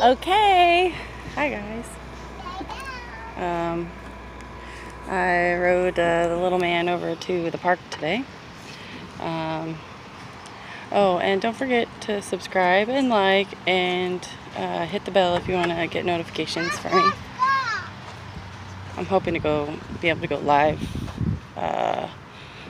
Okay. Hi guys. I rode the little man over to the park today. Oh, and don't forget to subscribe and like and hit the bell if you want to get notifications for me. I'm hoping to be able to go live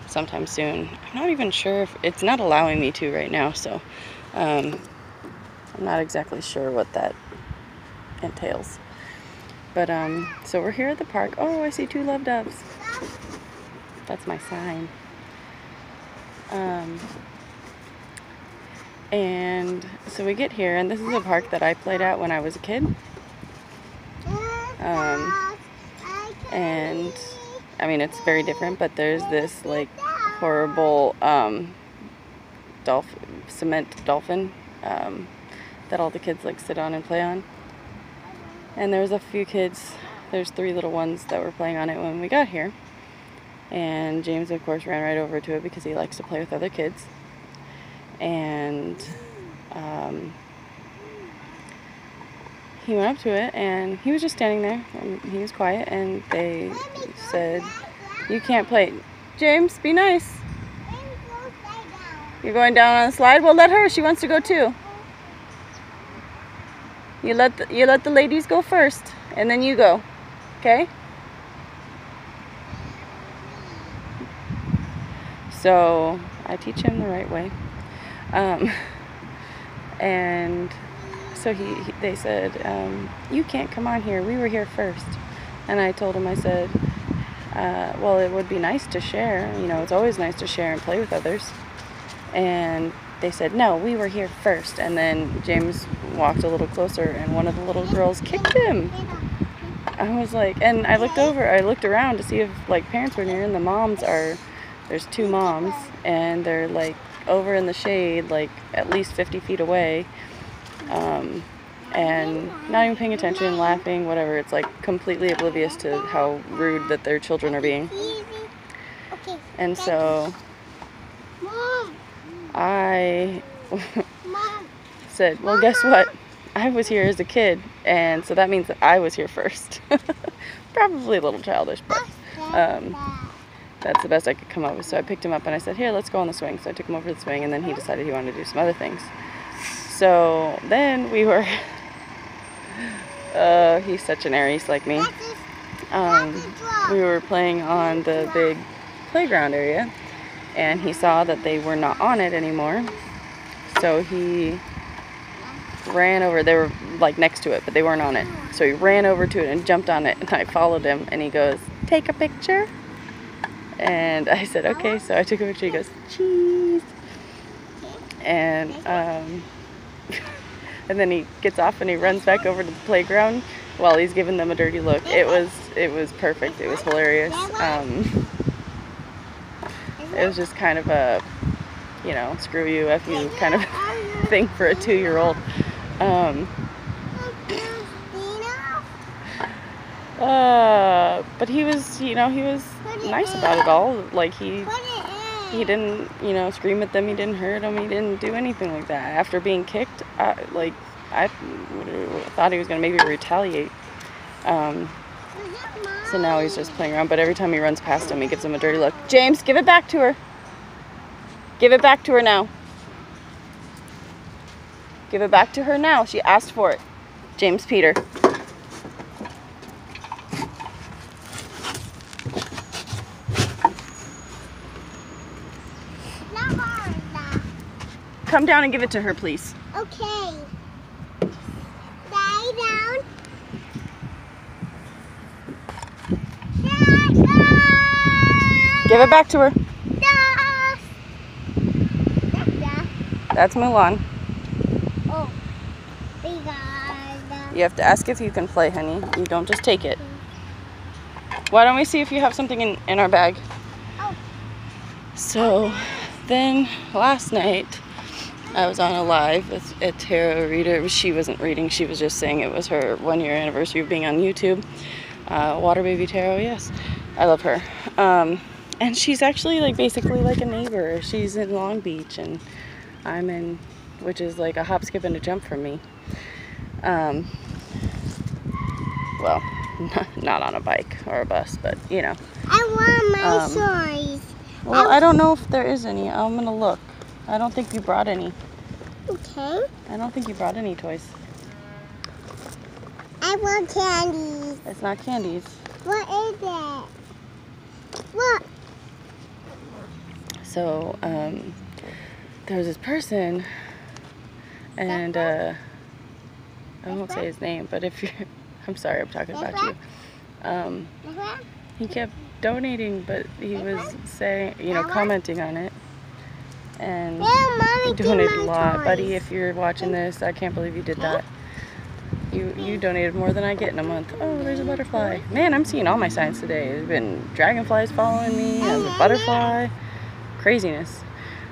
sometime soon. I'm not even sure if it's not allowing me to right now, so I'm not exactly sure what that entails. But so we're here at the park. Oh, I see 2 love doves. That's my sign. And so we get here, and this is a park that I played at when I was a kid. And I mean, it's very different, but there's this like horrible cement dolphin that all the kids like sit on and play on. And there was a few kids, there's 3 little ones that were playing on it when we got here. And James, of course, ran right over to it because he likes to play with other kids. And he went up to it, and he was just standing there, and he was quiet, and they said, "You can't play." James, be nice. You're going down on the slide? Well, let her. She wants to go too. You let the ladies go first, and then you go. Okay? So I teach him the right way. And so they said, "You can't come on here. We were here first." And I told him, I said, well, it would be nice to share. You know, it's always nice to share and play with others. And they said, "No, we were here first." And then James walked a little closer, and one of the little girls kicked him. I was like, and I looked around to see if like parents were near, and the moms there's 2 moms, and they're like over in the shade, like at least 50 feet away, and not even paying attention, laughing, whatever. It's like completely oblivious to how rude that their children are being. And so I said, well, guess what? I was here as a kid, and so that means that I was here first. Probably a little childish, but that's the best I could come up with. So I picked him up and I said, "Here, let's go on the swing." So I took him over to the swing, and then he decided he wanted to do some other things. So then we were, he's such an Aries like me. We were playing on the big playground area, and he saw that they were not on it anymore. So he ran over. They were like next to it, but they weren't on it. So he ran over to it and jumped on it, and I followed him, and he goes, "Take a picture?" And I said, "Okay." So I took a picture. He goes, "Cheese." And and then he gets off and he runs back over to the playground while he's giving them a dirty look. It was perfect. It was hilarious. It was just kind of a, you know, screw you, F you kind of thing for a 2-year-old. But he was, you know, he was nice about it all. Like he didn't, you know, scream at them. He didn't hurt them. He didn't do anything like that. After being kicked, I thought he was gonna maybe retaliate. So now he's just playing around. But every time he runs past him, he gives him a dirty look. James, give it back to her. Give it back to her now. Give it back to her now. She asked for it. James Peter. Come down and give it to her, please. Okay. Lie down. Give it back to her. Da. That's Mulan. Oh. You have to ask if you can play, honey. You don't just take it. Why don't we see if you have something in our bag? Oh. So then last night I was on a live with a tarot reader. She wasn't reading, she was just saying it was her 1-year anniversary of being on YouTube. Water Baby Tarot, yes. I love her. And she's actually like basically like a neighbor. She's in Long Beach and I'm in, which is like a hop, skip, and a jump from me. Well, not on a bike or a bus, but you know. I want my toys. Well, I don't know if there is any. I'm gonna look. I don't think you brought any. Okay. I don't think you brought any toys. I want candies. It's not candies. What is that? What? So, there was this person, and I won't say his name, but if you're, I'm sorry, I'm talking about you. He kept donating, but he was saying, you know, commenting on it, and he donated a lot. Buddy, if you're watching this, I can't believe you did that. You donated more than I get in a month. Oh, there's a butterfly. Man, I'm seeing all my signs today. There's been dragonflies following me, and a butterfly. Craziness. Is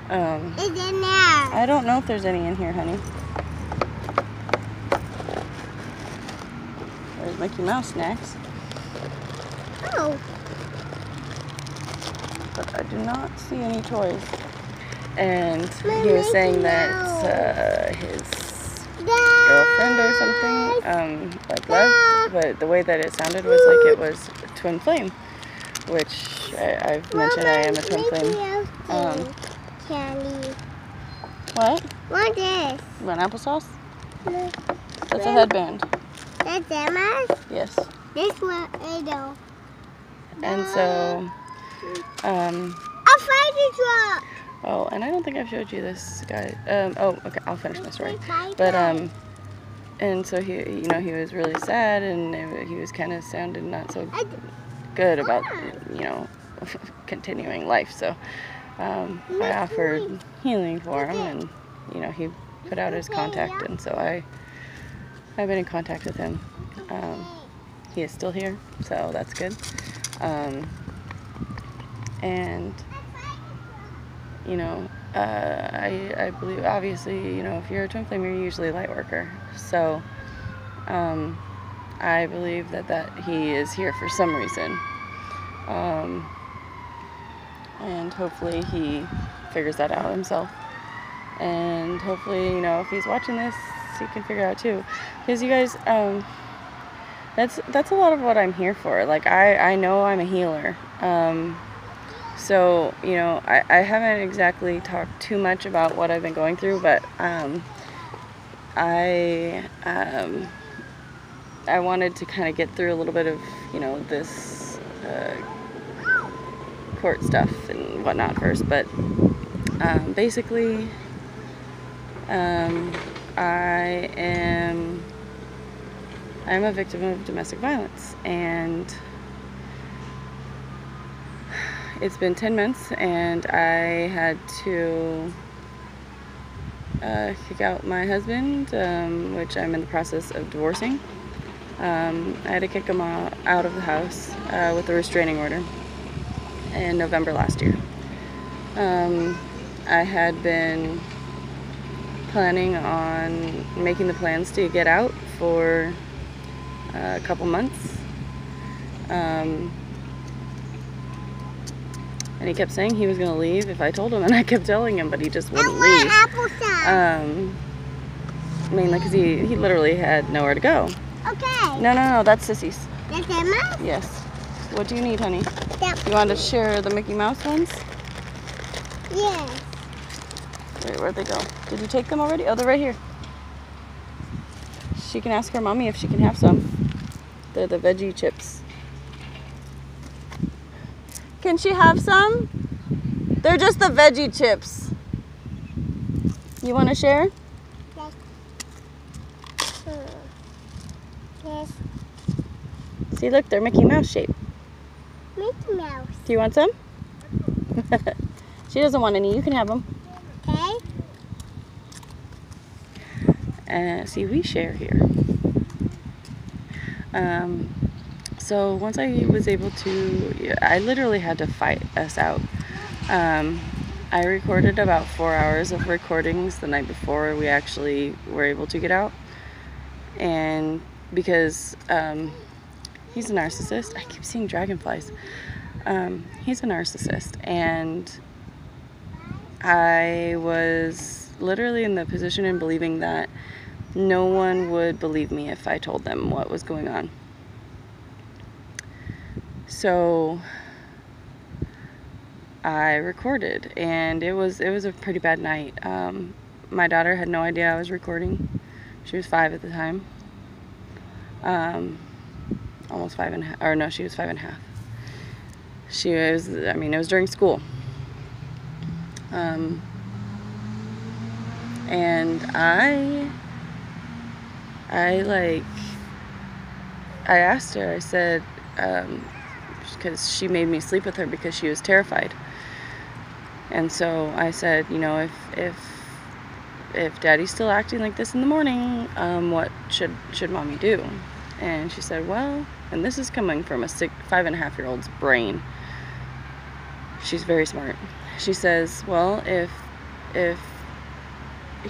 it now? I don't know if there's any in here, honey. There's Mickey Mouse snacks. Oh. But I do not see any toys. And he was saying that his girlfriend or something like left, but the way that it sounded was like it was a twin flame, which I've mentioned I am a twin flame. Candy. What? What is this? You want applesauce? No. That's a headband. That's Emma's? Yes. This one, I know. And so, a fire truck. oh, and I don't think I've showed you this guy. Oh, okay, I'll finish my story. But, and so he, you know, he was really sad, and he was kind of sounding not so good about, you know, continuing life. So, I offered healing for him, and, you know, he put out his contact, and so I've been in contact with him. He is still here, so that's good. And, you know, I believe, obviously, you know, if you're a twin flame, you're usually a light worker. So, I believe that he is here for some reason. And hopefully he figures that out himself. And hopefully, you know, if he's watching this, he can figure out too. Because you guys, that's a lot of what I'm here for. Like, I know I'm a healer. So, you know, I haven't exactly talked too much about what I've been going through, but I wanted to kind of get through a little bit of, you know, this court stuff and whatnot first. But basically, I'm a victim of domestic violence, and it's been 10 months, and I had to kick out my husband, which I'm in the process of divorcing. I had to kick him out of the house with a restraining order in November last year. I had been planning on making the plans to get out for a couple months. And he kept saying he was going to leave if I told him, and I kept telling him, but he just wouldn't leave. Mainly because he literally had nowhere to go. Okay. No, that's Sissy's. That's Emma? Yes. What do you need, honey? Yep. You want to share the Mickey Mouse ones? Yes. Wait, where'd they go? Did you take them already? Oh, they're right here. She can ask her mommy if she can have some. They're the veggie chips. Can she have some? They're just the veggie chips. You want to share? Yes. Yes. See, look, they're Mickey Mouse shaped. Mickey Mouse. Do you want some? She doesn't want any. You can have them. Okay. See, we share here. So once I was able to, I literally had to fight us out. I recorded about 4 hours of recordings the night before we actually were able to get out. And because he's a narcissist, I keep seeing dragonflies. He's a narcissist, and I was literally in the position in believing that no one would believe me if I told them what was going on. So I recorded, and it was a pretty bad night. My daughter had no idea I was recording. She was 5 at the time. Almost 5 and a half, or no, she was 5 and a half. She was, I mean, it was during school. And I asked her, I said, because she made me sleep with her because she was terrified. And so I said, you know, if Daddy's still acting like this in the morning, what should Mommy do? And she said, well, and this is coming from a 5.5-year-old's brain. She's very smart. She says, well, if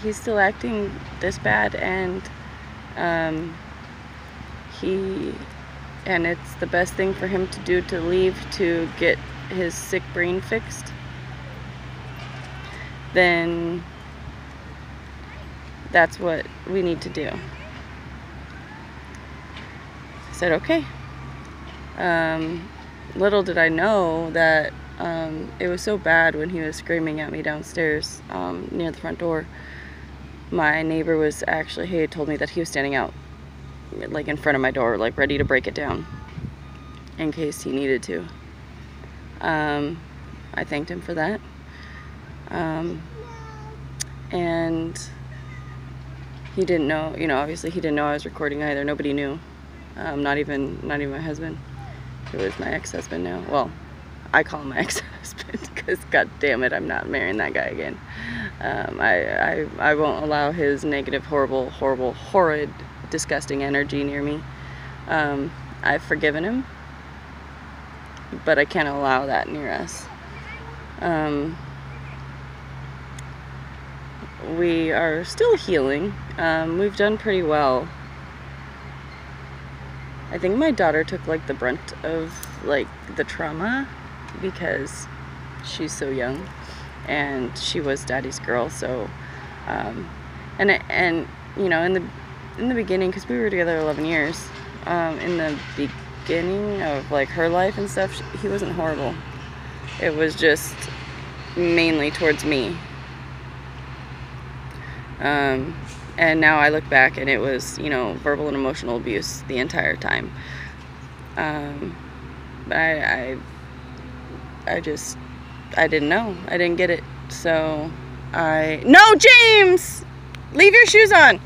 he's still acting this bad, and it's the best thing for him to do to leave to get his sick brain fixed, then that's what we need to do. I said, okay. Little did I know that it was so bad when he was screaming at me downstairs near the front door. My neighbor was actually, he had told me that he was standing out like in front of my door, like ready to break it down in case he needed to. I thanked him for that. And he didn't know, you know, obviously he didn't know I was recording either. Nobody knew. Not even my husband, who is my ex-husband now. Well, I call him my ex-husband because, god damn it, I'm not marrying that guy again. I won't allow his negative, horrid, disgusting energy near me. I've forgiven him, but I can't allow that near us. We are still healing. We've done pretty well. I think my daughter took like the brunt of like the trauma because she's so young and she was Daddy's girl. So and you know, in the beginning, because we were together 11 years, in the beginning of like her life and stuff, he wasn't horrible. It was just mainly towards me. And now I look back and it was, you know, verbal and emotional abuse the entire time. But I didn't know. I didn't get it. So no, James! Leave your shoes on!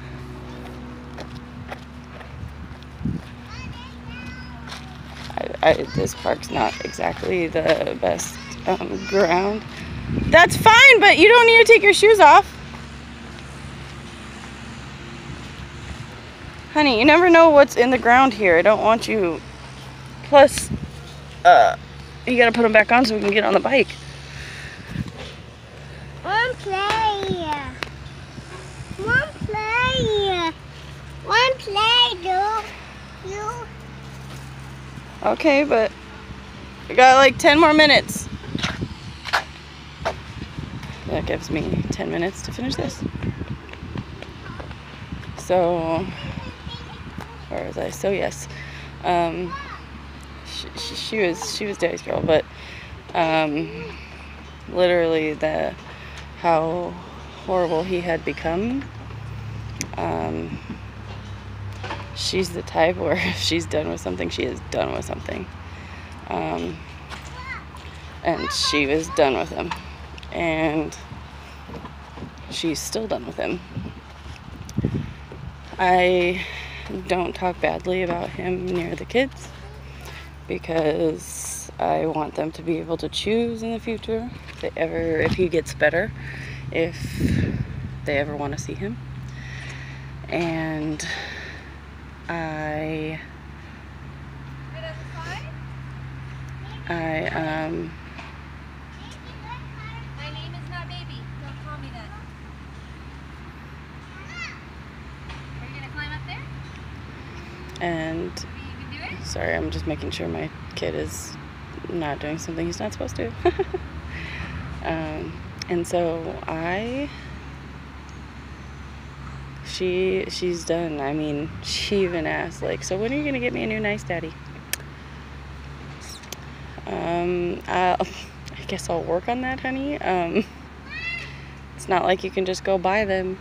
This park's not exactly the best ground. That's fine, but you don't need to take your shoes off. Honey, you never know what's in the ground here. I don't want you. Plus, you gotta put them back on so we can get on the bike. One play. One play. One play, you. Okay, but we got like 10 more minutes. That gives me 10 minutes to finish this. So, where was I? So yes, she was Daddy's girl, but literally how horrible he had become. She's the type where if she's done with something, she is done with something. And she was done with him, and she's still done with him. I don't talk badly about him near the kids because I want them to be able to choose in the future if he gets better, if they ever want to see him. And my name is not baby. Don't call me that. Are you gonna climb up there? And You can do it? sorry, I'm just making sure my kid is not doing something he's not supposed to. And so she's done. I mean, she even asked, like, so when are you gonna get me a new nice daddy? I guess I'll work on that, honey. It's not like you can just go buy them.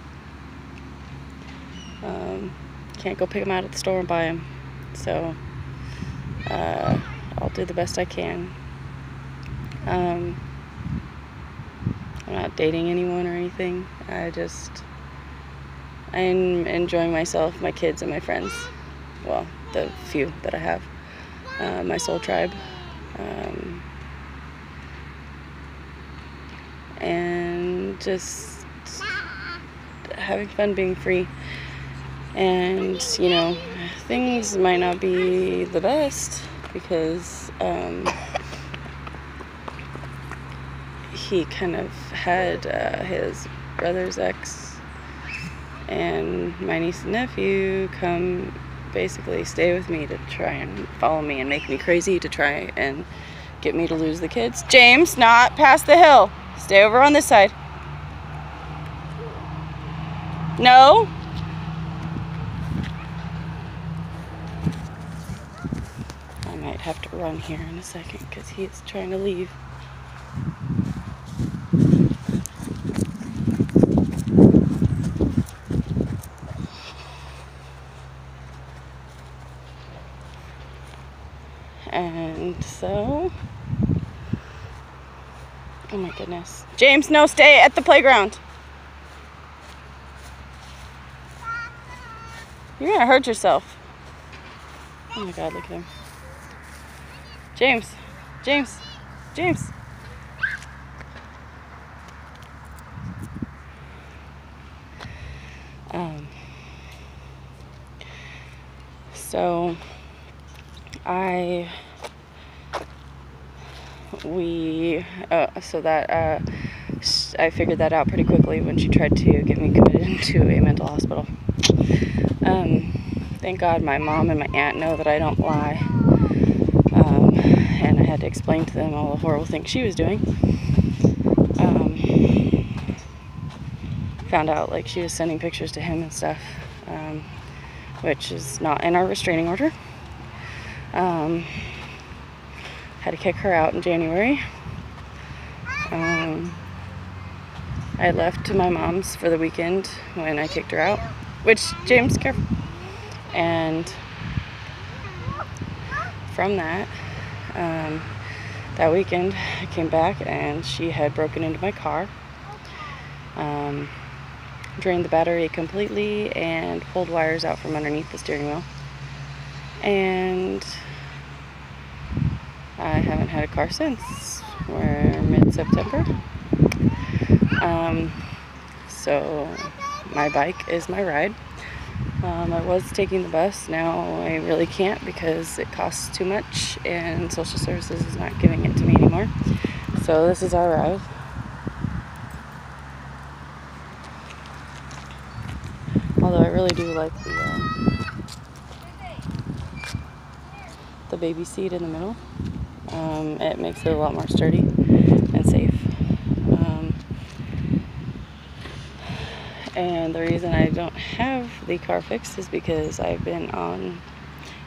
Can't go pick them out at the store and buy them. So I'll do the best I can. I'm not dating anyone or anything. I'm enjoying myself, my kids, and my friends. Well, the few that I have. My soul tribe. And just having fun, being free. And, you know, things might not be the best because he kind of had his brother's ex and my niece and nephew come basically stay with me to try and follow me and make me crazy to try and get me to lose the kids. James, not past the hill. Stay over on this side. No. I might have to run here in a second because he is trying to leave. And so, oh my goodness. James, no, stay at the playground. You're gonna hurt yourself. Oh my God, look at him. James, James, James. So I figured that out pretty quickly when she tried to get me committed into a mental hospital. Thank God my mom and my aunt know that I don't lie. And I had to explain to them all the horrible things she was doing. Found out like she was sending pictures to him and stuff, which is not in our restraining order. Had to kick her out in January. I left to my mom's for the weekend when I kicked her out, which, James, careful. And from that, that weekend, I came back and she had broken into my car, drained the battery completely, and pulled wires out from underneath the steering wheel. And I haven't had a car since. We're mid-September. So my bike is my ride. I was taking the bus. Now I really can't because it costs too much and social services is not giving it to me anymore. So this is our ride. Although I really do like the baby seat in the middle. It makes it a lot more sturdy and safe. And the reason I don't have the car fixed is because I've been on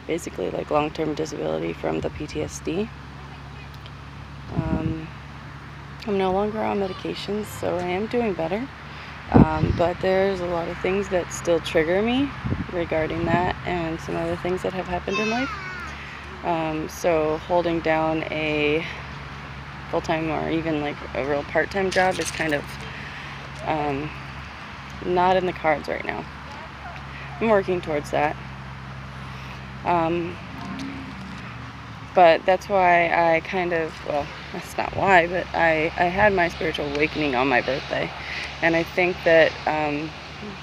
basically like long-term disability from the PTSD. I'm no longer on medications, so I am doing better. But there's a lot of things that still trigger me regarding that and some other things that have happened in life. So holding down a full-time or even like a real part-time job is kind of not in the cards right now. I'm working towards that. But that's why I kind of, well, that's not why, but I had my spiritual awakening on my birthday. And I think that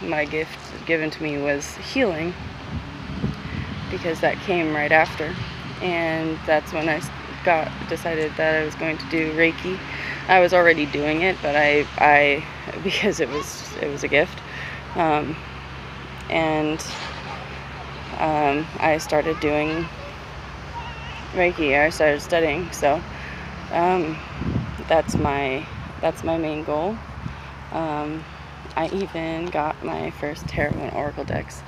my gift given to me was healing, because that came right after. And that's when I decided that I was going to do Reiki. I was already doing it, but I because it was a gift. I started doing Reiki. I started studying, so that's my main goal. I even got my first tarot and oracle decks.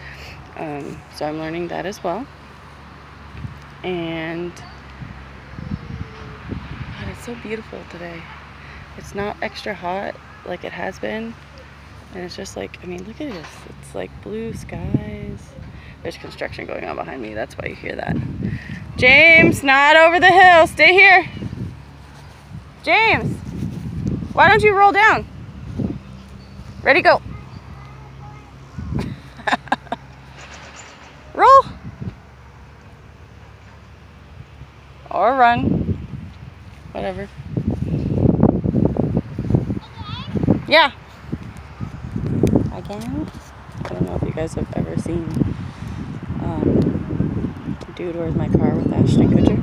So I'm learning that as well. And God, it's so beautiful today. It's not extra hot like it has been. And it's just like, I mean, look at this. It's like blue skies. There's construction going on behind me. That's why you hear that. James, not over the hill. Stay here. James, why don't you roll down? Ready, go. Roll. Or run. Whatever. Yeah. Again. I don't know if you guys have ever seen Dude, Where's My Car with Ashton Kutcher.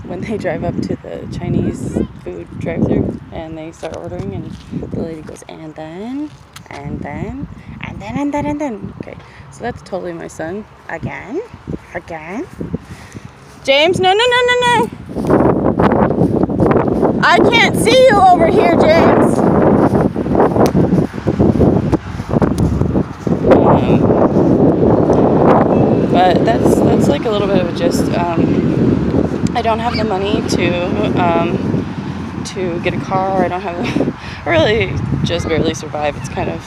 When they drive up to the Chinese food drive-thru and they start ordering, and the lady goes, and then. Okay, so that's totally my son. Again. James, no. I can't see you over here, James. But that's like a little bit of a gist. I don't have the money to get a car. I don't have. I really just barely survive. It's kind of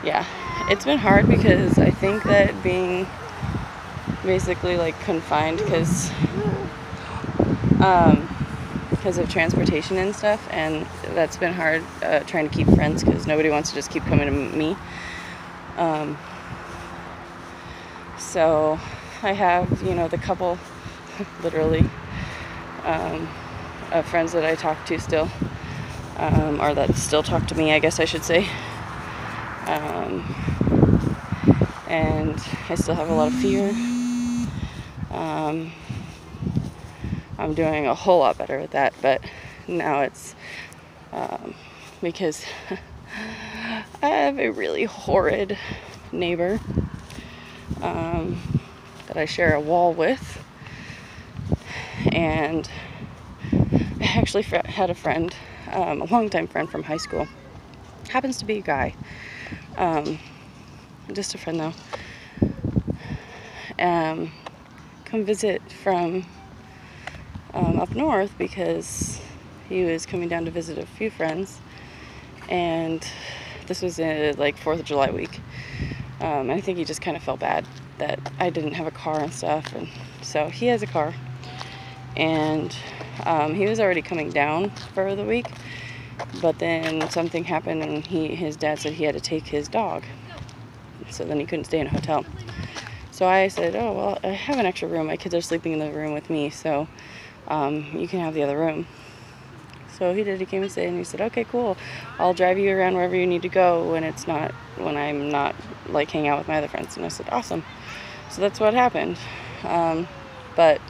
yeah. It's been hard because I think that being basically like confined because of transportation and stuff, and that's been hard trying to keep friends because nobody wants to just keep coming to me. So I have, the couple literally of friends that I talk to still, or that still talk to me, I guess I should say. And I still have a lot of fear. I'm doing a whole lot better at that, but now it's because I have a really horrid neighbor that I share a wall with, and I actually had a friend, a longtime friend from high school, happens to be a guy, just a friend though, come visit from up north because he was coming down to visit a few friends, and this was like 4th of July week. I think he just kind of felt bad that I didn't have a car and stuff, and so he has a car, and he was already coming down for the week, but then something happened and his dad said he had to take his dog, so then he couldn't stay in a hotel. So I said, oh well, I have an extra room, my kids are sleeping in the room with me, so you can have the other room. So he did. He came and stayed, and he said, okay, cool, I'll drive you around wherever you need to go when I'm not like hanging out with my other friends. And I said, awesome. So that's what happened. But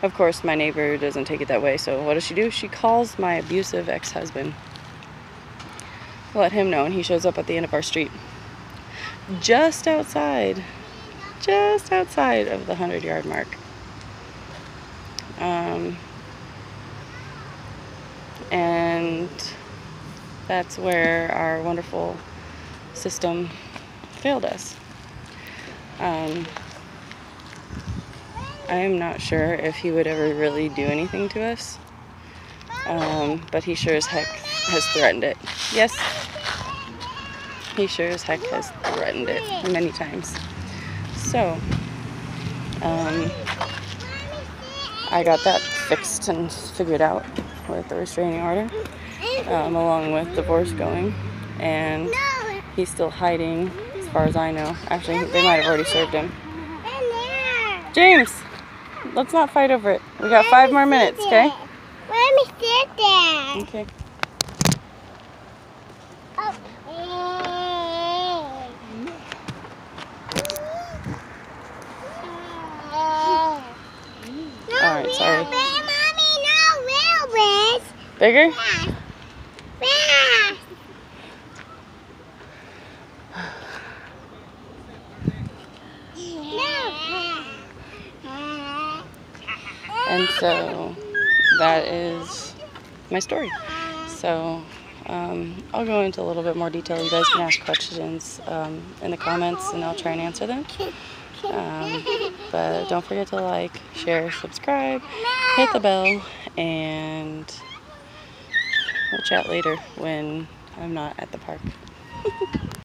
of course my neighbor doesn't take it that way, so what does she do? She calls my abusive ex-husband, let him know, and he shows up at the end of our street, just outside of the 100-yard mark. And that's where our wonderful system failed us. I am not sure if he would ever really do anything to us, but he sure as heck has threatened it. Yes, he sure as heck has threatened it many times. So, I got that fixed and figured out with the restraining order, along with divorce going, and he's still hiding as far as I know. Actually, they might have already served him. James, let's not fight over it. We got 5 more minutes, okay? Let me sit there. Okay. Alright, sorry. Mommy, no, wheelbarrows. Bigger? Fast. And so that is my story. So I'll go into a little bit more detail. You guys can ask questions in the comments, and I'll try and answer them. But don't forget to like, share, subscribe, hit the bell, and we'll chat later when I'm not at the park.